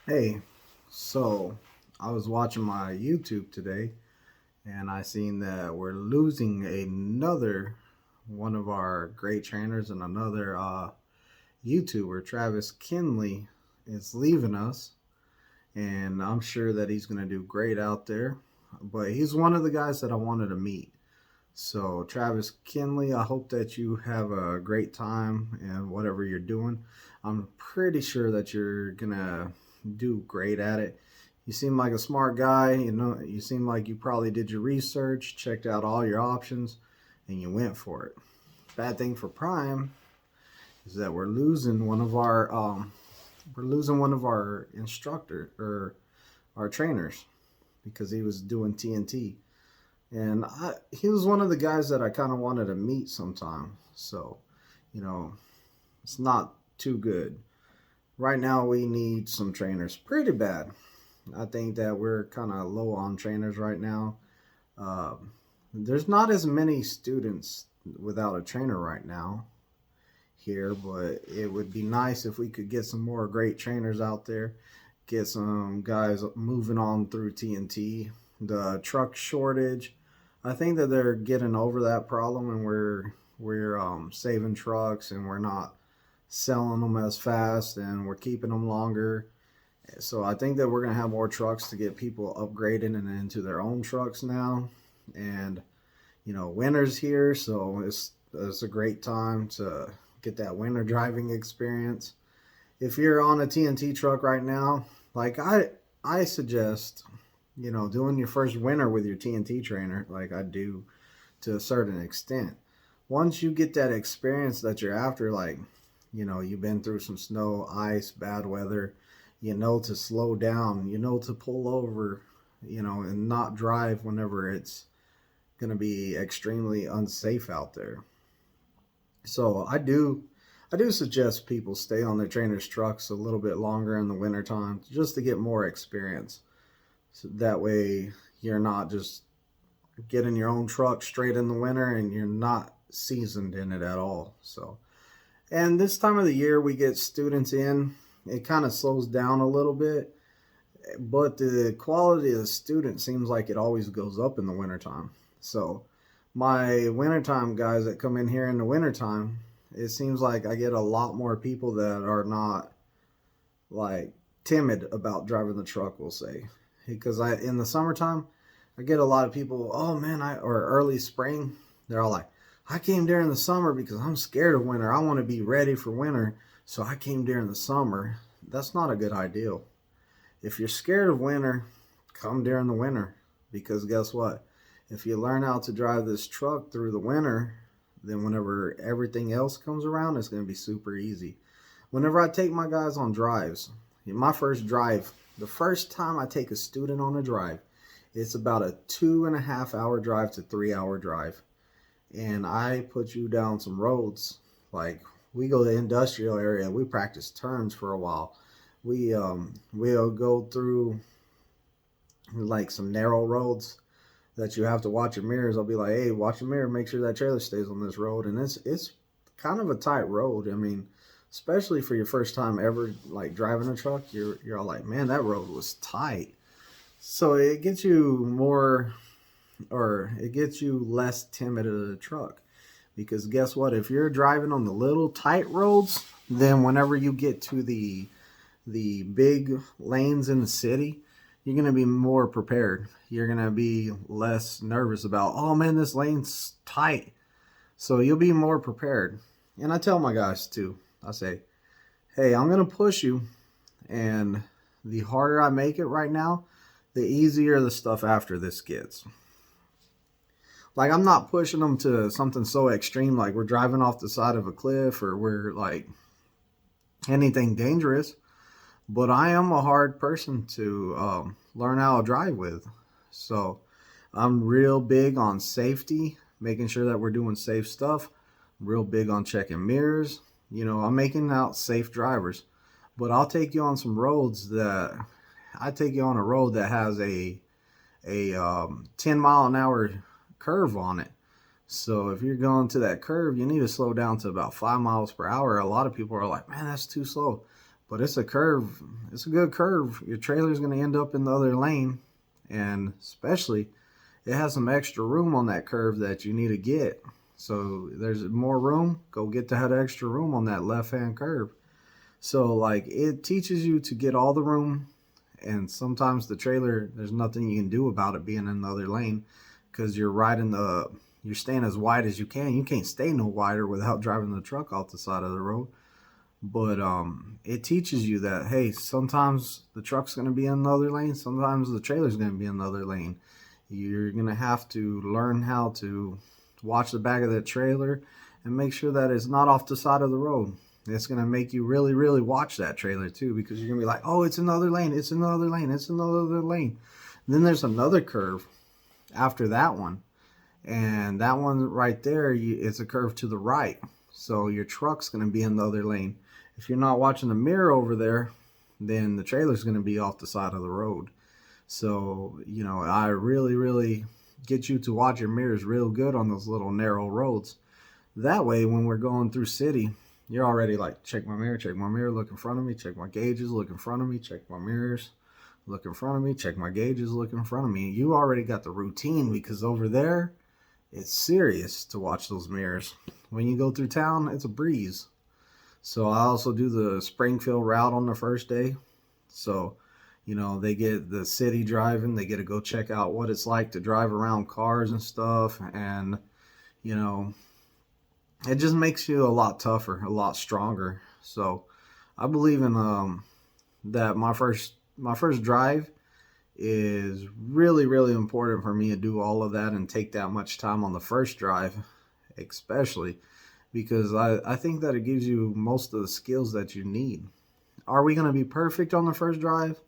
Hey, so I was watching my YouTube today and I seen that we're losing another one of our great trainers and another YouTuber, Travis Kenley, is leaving us. And I'm sure that he's going to do great out there. But he's one of the guys that I wanted to meet. So, Travis Kenley, I hope that you have a great time and whatever you're doing. I'm pretty sure that you're going to do great at it. You seem like a smart guy. You seem like you probably did your research, checked out all your options, and you went for it. Bad thing for Prime is that we're losing one of our instructor or our trainers because he was doing TNT. And he was one of the guys that I kind of wanted to meet sometime. So, you know, it's not too good. Right now, we need some trainers pretty bad. I think that we're kind of low on trainers right now. Uh, there's not as many students without a trainer right now here, but it would be nice if we could get some more great trainers out there, get some guys moving on through TNT. The truck shortage, I think that they're getting over that problem, and we're saving trucks, and we're not selling them as fast, and we're keeping them longer. So I think that we're gonna have more trucks to get people upgraded and into their own trucks now. And winter's here, so it's a great time to get that winter driving experience. If you're on a TNT truck right now, like I suggest, doing your first winter with your TNT trainer, like I do to a certain extent. Once you get that experience that you're after, like, you've been through some snow, ice, bad weather, to slow down, to pull over, and not drive whenever it's going to be extremely unsafe out there. So I do suggest people stay on their trainer's trucks a little bit longer in the wintertime just to get more experience. So that way you're not just getting your own truck straight in the winter and you're not seasoned in it at all. So, and this time of the year we get students in, it kind of slows down a little bit, but the quality of the student seems like it always goes up in the wintertime. So my wintertime guys that come in here in the wintertime, it seems like I get a lot more people that are not like timid about driving the truck, we'll say. Because in the summertime, I get a lot of people, oh man, or early spring, they're all like, I came during the summer because I'm scared of winter. I want to be ready for winter, so I came during the summer. That's not a good idea. If you're scared of winter, come during the winter, because guess what? If you learn how to drive this truck through the winter, then whenever everything else comes around, it's going to be super easy. Whenever I take my guys on drives, my first drive, the first time I take a student on a drive, it's about a 2.5 hour drive to 3 hour drive. And I put you down some roads. Like, we go to the industrial area, we practice turns for a while. We'll go through like some narrow roads that you have to watch your mirrors. I'll be like, hey, watch your mirror, make sure that trailer stays on this road. And it's kind of a tight road. I mean, especially for your first time ever like driving a truck, you're all like, man, that road was tight. So it gets you more, or it gets you less timid of the truck. Because guess what? If you're driving on the little tight roads, then whenever you get to the big lanes in the city, you're going to be more prepared. You're going to be less nervous about, oh man, this lane's tight. So you'll be more prepared. And I tell my guys too, I say, hey, I'm going to push you. And the harder I make it right now, the easier the stuff after this gets. Like, I'm not pushing them to something so extreme, like we're driving off the side of a cliff or we're like anything dangerous. But I am a hard person to learn how to drive with. So I'm real big on safety, making sure that we're doing safe stuff. I'm real big on checking mirrors. I'm making out safe drivers. But I'll take you on some roads that, I take you on a road that has a 10-mile-an-hour curve on it. So if you're going to that curve, you need to slow down to about 5 miles per hour. A lot of people are like, man, that's too slow. but it's a curve. It's a good curve. Your trailer's going to end up in the other lane, and especially it has some extra room on that curve that you need to get. So there's more room. Go get that extra room on that left-hand curve. So like it teaches you to get all the room, and sometimes the trailer, there's nothing you can do about it being in the other lane because you're staying as wide as you can. You can't stay no wider without driving the truck off the side of the road. But it teaches you that, hey, sometimes the truck's going to be in the other lane, sometimes the trailer's going to be in the other lane. You're going to have to learn how to watch the back of the trailer and make sure that it's not off the side of the road. It's going to make you really, really watch that trailer too, because you're going to be like, oh, it's in the other lane, it's in the other lane, it's in the other lane. And then there's another curve after that one. And that one right there, it's a curve to the right. So your truck's going to be in the other lane. If you're not watching the mirror over there, then the trailer's going to be off the side of the road. So, you know, I really, really get you to watch your mirrors real good on those little narrow roads. That way, when we're going through city, you're already like, check my mirror, look in front of me, check my gauges, look in front of me, check my mirrors, look in front of me, check my gauges, look in front of me. You already got the routine, because over there, it's serious to watch those mirrors. When you go through town, it's a breeze. So I also do the Springfield route on the first day. So, you know, they get the city driving. They get to go check out what it's like to drive around cars and stuff. And, you know, it just makes you a lot tougher, a lot stronger. So I believe in that my first drive is really, really important for me to do all of that and take that much time on the first drive, especially because I think that it gives you most of the skills that you need. Are we going to be perfect on the first drive?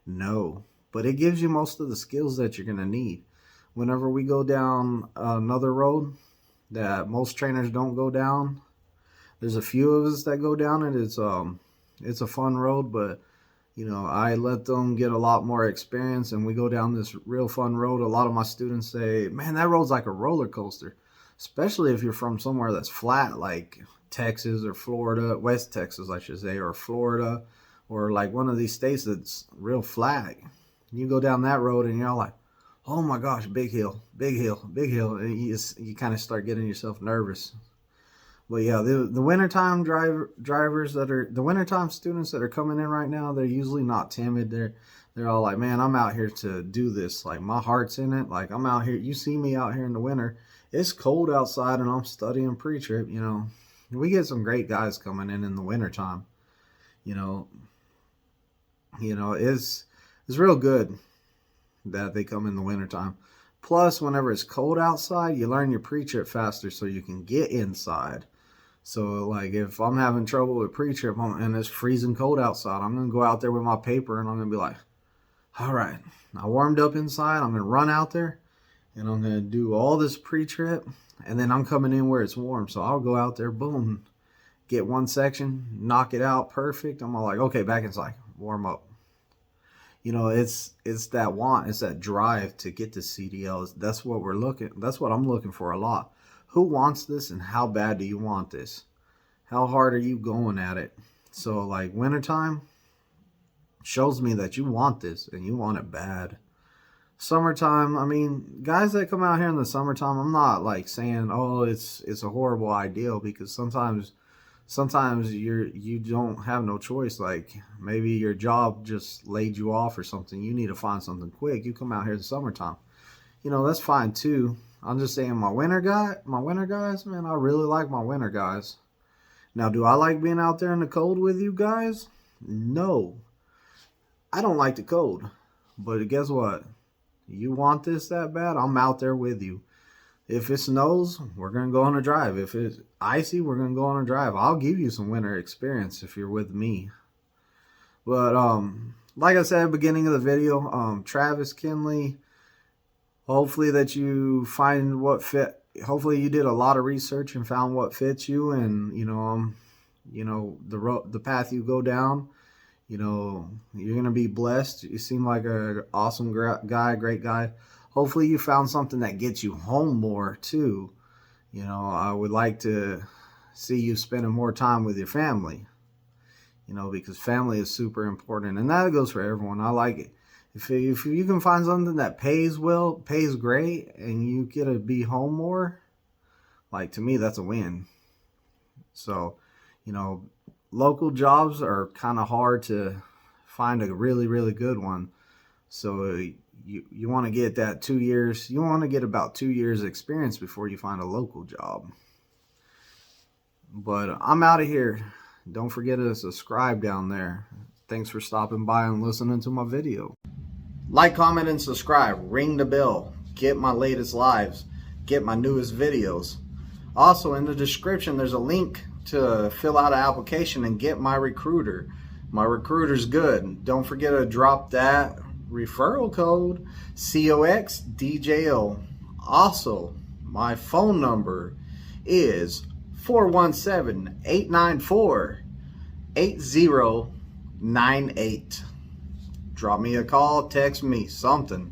No, but it gives you most of the skills that you're going to need. Whenever we go down another road that most trainers don't go down, there's a few of us that go down it. It's a fun road, but you know, I let them get a lot more experience, and we go down this real fun road. A lot of my students say, man, that road's like a roller coaster, especially if you're from somewhere that's flat, like Texas or Florida, West Texas, I should say, or Florida, or like one of these states that's real flat. You go down that road and you're like, oh my gosh, big hill, big hill, big hill. And you kind of start getting yourself nervous. But yeah, the wintertime drivers that are, the wintertime students that are coming in right now, they're usually not timid. They're all like, man, I'm out here to do this. Like, my heart's in it. Like, I'm out here. You see me out here in the winter. It's cold outside and I'm studying pre-trip, you know. We get some great guys coming in the wintertime. You know, it's real good that they come in the wintertime. Plus, whenever it's cold outside, you learn your pre-trip faster so you can get inside. So, like, if I'm having trouble with pre-trip and it's freezing cold outside, I'm going to go out there with my paper and I'm going to be like, all right, I warmed up inside. I'm going to run out there and I'm going to do all this pre-trip. And then I'm coming in where it's warm. So I'll go out there, boom, get one section, knock it out perfect. I'm all like, okay, back inside, warm up. You know, it's that want, it's that drive to get to CDL. That's what I'm looking for a lot. Who wants this and how bad do you want this? How hard are you going at it? So like wintertime shows me that you want this and you want it bad. Summertime, I mean, guys that come out here in the summertime, I'm not like saying, oh, it's a horrible ideal, because sometimes you don't have no choice. Like maybe your job just laid you off or something. You need to find something quick. You come out here in the summertime. You know, that's fine too. I'm just saying my winter guys, man, I really like my winter guys. Now, do I like being out there in the cold with you guys? No. I don't like the cold. But guess what? You want this that bad? I'm out there with you. If it snows, we're going to go on a drive. If it's icy, we're going to go on a drive. I'll give you some winter experience if you're with me. But like I said at the beginning of the video, Travis, Kenley, hopefully that you find what fit. Hopefully you did a lot of research and found what fits you, and the path you go down. You know, you're going to be blessed. You seem like an awesome guy, great guy. Hopefully you found something that gets you home more too. You know, I would like to see you spending more time with your family. you know, because family is super important, and that goes for everyone. I like it. If you can find something that pays well, pays great, and you get to be home more, like, to me, that's a win. So, you know, local jobs are kind of hard to find a really, really good one. So you want to get that 2 years, you want to get about 2 years experience before you find a local job. But I'm out of here. Don't forget to subscribe down there. Thanks for stopping by and listening to my video. Like, comment, and subscribe. Ring the bell. Get my latest lives. Get my newest videos. Also, in the description, there's a link to fill out an application and get my recruiter. My recruiter's good. Don't forget to drop that referral code, COXDJO. Also, my phone number is 417-894-8098. Drop me a call, text me, something.